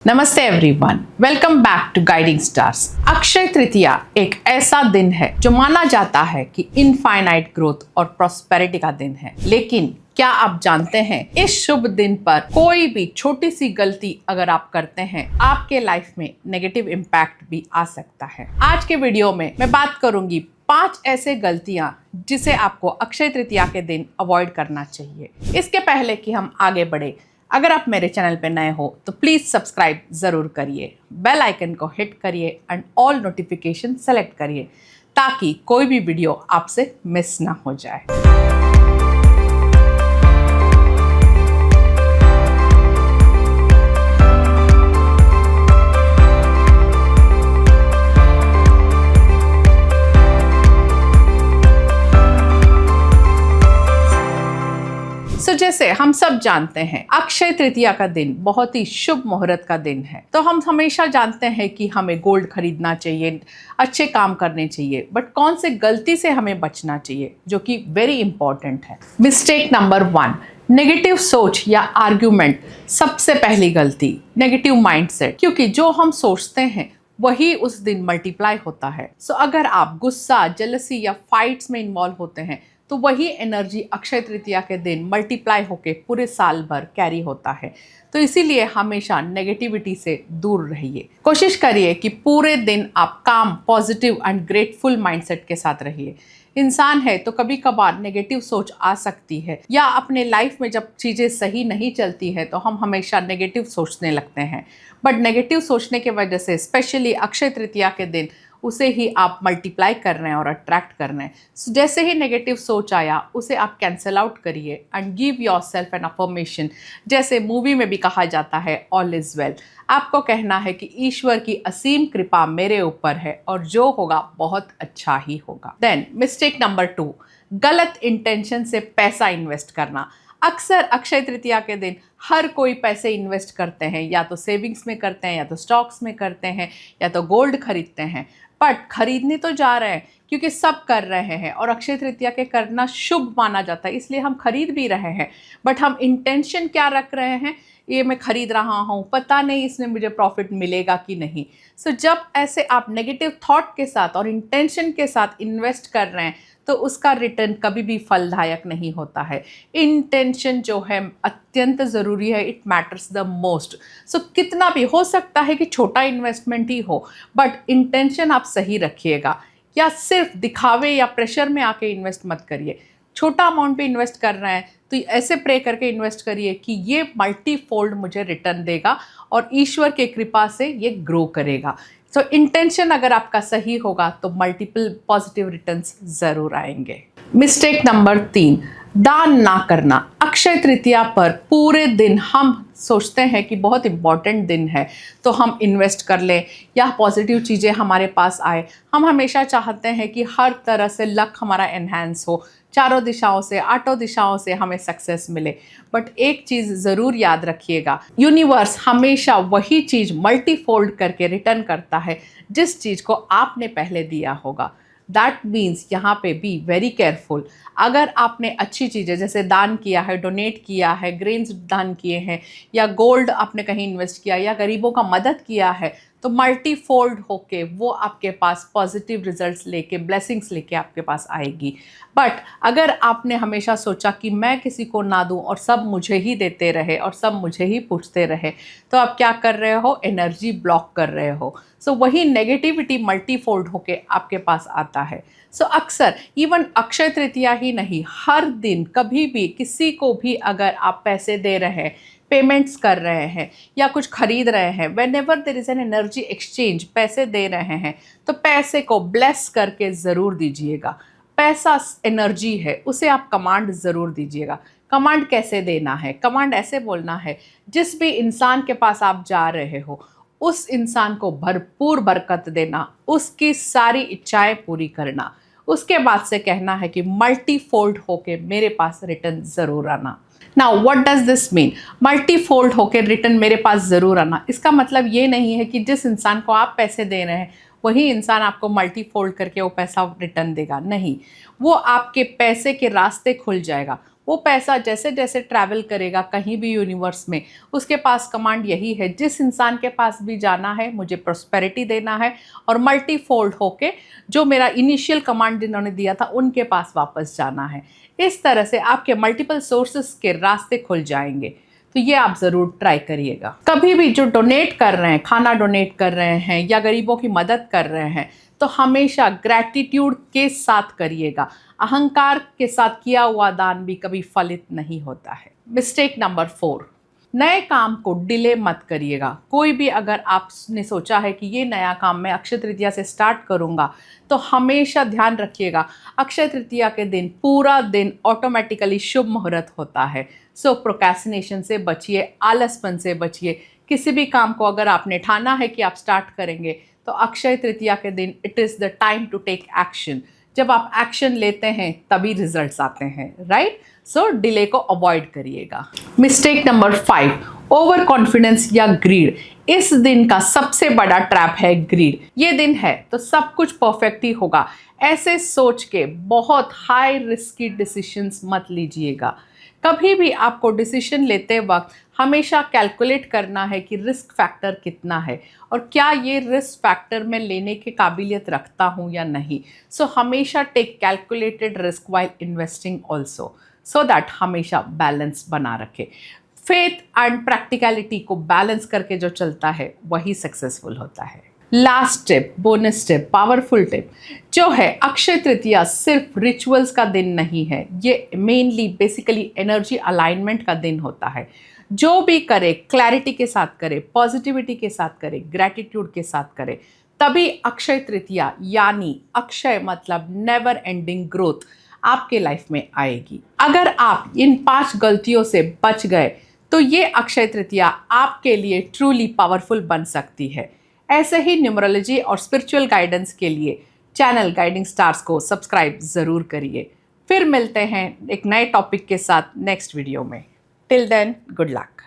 नमस्ते everyone, welcome back to guiding stars. Akshaya Tritiya एक ऐसा दिन है जो माना जाता है कि इनफाइनाइट ग्रोथ और प्रॉस्पेरिटी का दिन है। लेकिन क्या आप जानते हैं, इस शुभ दिन पर कोई भी छोटी सी गलती अगर आप करते हैं, आपके लाइफ में नेगेटिव इम्पैक्ट भी आ सकता है। आज के वीडियो में मैं बात करूंगी 5 ऐसे गलतियां जिसे आपको अक्षय तृतीया के दिन अवॉइड करना चाहिए। इसके पहले कि हम आगे बढ़े, अगर आप मेरे चैनल पे नए हो तो प्लीज़ सब्सक्राइब ज़रूर करिए, बेल आइकन को हिट करिए एंड ऑल नोटिफिकेशन सेलेक्ट करिए ताकि कोई भी वीडियो आपसे मिस ना हो जाए। जैसे हम सब जानते हैं, अक्षय तृतीया का दिन बहुत ही शुभ मुहूर्त का दिन है। तो हम हमेशा जानते हैं कि हमें गोल्ड खरीदना चाहिए, अच्छे काम करने चाहिए, बट कौन से गलती से हमें बचना चाहिए जो कि वेरी इंपॉर्टेंट है। मिस्टेक नंबर 1, नेगेटिव सोच या आर्ग्यूमेंट। सबसे पहली गलती, नेगेटिव माइंडसेट, क्योंकि जो हम सोचते हैं वही उस दिन मल्टीप्लाई होता है। सो अगर आप गुस्सा, जेलसी या फाइट्स में इन्वॉल्व होते हैं तो वही एनर्जी अक्षय तृतीया के दिन मल्टीप्लाई होके पूरे साल भर कैरी होता है। तो इसीलिए हमेशा नेगेटिविटी से दूर रहिए। कोशिश करिए कि पूरे दिन आप काम, पॉजिटिव एंड ग्रेटफुल माइंडसेट के साथ रहिए। इंसान है तो कभी कभार नेगेटिव सोच आ सकती है, या अपने लाइफ में जब चीज़ें सही नहीं चलती है तो हम हमेशा नेगेटिव सोचने लगते हैं। बट नेगेटिव सोचने की वजह से स्पेशली अक्षय तृतीया के दिन उसे ही आप मल्टीप्लाई कर रहे हैं और अट्रैक्ट कर रहे हैं। So, जैसे ही नेगेटिव सोच आया उसे आप कैंसिल आउट करिए and give yourself an affirmation. जैसे मूवी में भी कहा जाता है, ऑल इज वेल। आपको कहना है कि ईश्वर की असीम कृपा मेरे ऊपर है और जो होगा बहुत अच्छा ही होगा। देन मिस्टेक नंबर 2, गलत इंटेंशन से पैसा इन्वेस्ट करना। अक्सर अक्षय तृतीया के दिन हर कोई पैसे इन्वेस्ट करते हैं, या तो सेविंग्स में करते हैं, या तो स्टॉक्स में करते हैं, या तो गोल्ड खरीदते हैं। बट खरीदने तो जा रहे हैं क्योंकि सब कर रहे हैं और अक्षय तृतीया के करना शुभ माना जाता है, इसलिए हम खरीद भी रहे हैं। बट हम इंटेंशन क्या रख रहे हैं, ये मैं खरीद रहा हूँ, पता नहीं इसमें मुझे प्रॉफिट मिलेगा कि नहीं। सो जब ऐसे आप नेगेटिव थॉट के साथ और इंटेंशन के साथ इन्वेस्ट कर रहे हैं तो उसका रिटर्न कभी भी फलदायक नहीं होता है। इंटेंशन जो है अत्यंत ज़रूरी है, इट मैटर्स द मोस्ट। सो कितना भी हो सकता है कि छोटा इन्वेस्टमेंट ही हो, बट इंटेंशन आप सही रखिएगा, या सिर्फ दिखावे या प्रेशर में आके इन्वेस्ट मत करिए। छोटा अमाउंट पे इन्वेस्ट कर रहे हैं तो ऐसे प्रे करके इन्वेस्ट करिए कि ये मल्टीफोल्ड मुझे रिटर्न देगा और ईश्वर के कृपा से ये ग्रो करेगा। तो इंटेंशन अगर आपका सही होगा तो मल्टीपल पॉजिटिव रिटर्न्स ज़रूर आएंगे। मिस्टेक नंबर 3, दान ना करना। अक्षय तृतीया पर पूरे दिन हम सोचते हैं कि बहुत इम्पॉर्टेंट दिन है तो हम इन्वेस्ट कर लें या पॉजिटिव चीज़ें हमारे पास आए। हम हमेशा चाहते हैं कि हर तरह से लक हमारा एनहांस हो, चारों दिशाओं से, 8 दिशाओं से हमें सक्सेस मिले। बट एक चीज़ ज़रूर याद रखिएगा, यूनिवर्स हमेशा वही चीज़ मल्टीफोल्ड करके रिटर्न करता है जिस चीज़ को आपने पहले दिया होगा। दैट मीन्स यहाँ पे बी वेरी केयरफुल। अगर आपने अच्छी चीज़ें जैसे दान किया है, डोनेट किया है, ग्रेन्स दान किए हैं, या गोल्ड आपने कहीं इन्वेस्ट किया, या गरीबों का मदद किया है, तो मल्टीफोल्ड होके वो आपके पास पॉजिटिव रिजल्ट्स लेके, ब्लेसिंग्स लेके आपके पास आएगी। बट अगर आपने हमेशा सोचा कि मैं किसी को ना दूं और सब मुझे ही देते रहे और सब मुझे ही पूछते रहे, तो आप क्या कर रहे हो, एनर्जी ब्लॉक कर रहे हो। सो वही नेगेटिविटी मल्टीफोल्ड होके आपके पास आता है। सो अक्सर इवन अक्षय तृतीया ही नहीं, हर दिन कभी भी किसी को भी अगर आप पैसे दे रहे हैं, पेमेंट्स कर रहे हैं या कुछ खरीद रहे हैं, when ever there is an energy exchange, पैसे दे रहे हैं तो पैसे को ब्लेस करके ज़रूर दीजिएगा। पैसा एनर्जी है, उसे आप कमांड ज़रूर दीजिएगा। कमांड कैसे देना है? कमांड ऐसे बोलना है, जिस भी इंसान के पास आप जा रहे हो उस इंसान को भरपूर बरकत देना, उसकी सारी इच्छाएं पूरी करना। उसके बाद से कहना है कि मल्टीफोल्ड होके मेरे पास रिटर्न ज़रूर आना। Now what does this mean, multifold होकर रिटर्न मेरे पास ज़रूर आना? इसका मतलब ये नहीं है कि जिस इंसान को आप पैसे दे रहे हैं वही इंसान आपको मल्टीफोल्ड करके वो पैसा रिटर्न देगा। नहीं, वो आपके पैसे के रास्ते खुल जाएगा, वो पैसा जैसे जैसे ट्रैवल करेगा कहीं भी यूनिवर्स में, उसके पास कमांड यही है, जिस इंसान के पास भी जाना है मुझे प्रॉस्पेरिटी देना है और मल्टीफोल्ड होके जो मेरा इनिशियल कमांड जिन्होंने दिया था उनके पास वापस जाना है। इस तरह से आपके मल्टीपल सोर्सेस के रास्ते खुल जाएंगे। तो ये आप ज़रूर ट्राई करिएगा। कभी भी जो डोनेट कर रहे हैं, खाना डोनेट कर रहे हैं या गरीबों की मदद कर रहे हैं, तो हमेशा ग्रैटिट्यूड के साथ करिएगा। अहंकार के साथ किया हुआ दान भी कभी फलित नहीं होता है। मिस्टेक नंबर 4, नए काम को डिले मत करिएगा। कोई भी अगर आपने सोचा है कि ये नया काम मैं अक्षय तृतीया से स्टार्ट करूँगा, तो हमेशा ध्यान रखिएगा अक्षय तृतीया के दिन पूरा दिन ऑटोमेटिकली शुभ मुहूर्त होता है। सो प्रोक्रेस्टिनेशन से बचिए, आलसपन से बचिए। किसी भी काम को अगर आपने ठाना है कि आप स्टार्ट करेंगे, तो अक्षय तृतीया के दिन it is the time to take action. जब आप एक्शन लेते हैं तभी रिजल्ट्स आते हैं, राइट? सो डिले को अवॉइड करिएगा। मिस्टेक नंबर 5, ओवर कॉन्फिडेंस या ग्रीड। इस दिन का सबसे बड़ा ट्रैप है ग्रीड। ये दिन है तो सब कुछ परफेक्ट ही होगा, ऐसे सोच के बहुत हाई रिस्की डिसीजंस मत लीजिएगा। कभी भी आपको डिसीजन लेते वक्त हमेशा कैलकुलेट करना है कि रिस्क फैक्टर कितना है और क्या ये रिस्क फैक्टर मैं लेने की काबिलियत रखता हूँ या नहीं। सो हमेशा take calculated risk while investing also, so that हमेशा बैलेंस बना रखे। फेथ एंड प्रैक्टिकलिटी को बैलेंस करके जो चलता है वही सक्सेसफुल होता है। Last tip, bonus tip, powerful tip जो है, अक्षय तृतीया सिर्फ रिचुअल्स का दिन नहीं है, ये मेनली बेसिकली एनर्जी अलाइनमेंट का दिन होता है। जो भी करे क्लैरिटी के साथ करे, पॉजिटिविटी के साथ करे, ग्रैटिट्यूड के साथ करे, तभी अक्षय तृतीया यानी अक्षय मतलब नेवर एंडिंग ग्रोथ आपके लाइफ में आएगी। अगर आप इन 5 गलतियों से बच गए तो ये अक्षय तृतीया आपके लिए ट्रूली पावरफुल बन सकती है। ऐसे ही न्यूमरोलॉजी और स्पिरिचुअल गाइडेंस के लिए चैनल गाइडिंग स्टार्स को सब्सक्राइब ज़रूर करिए। फिर मिलते हैं एक नए टॉपिक के साथ नेक्स्ट वीडियो में। Till then, good luck.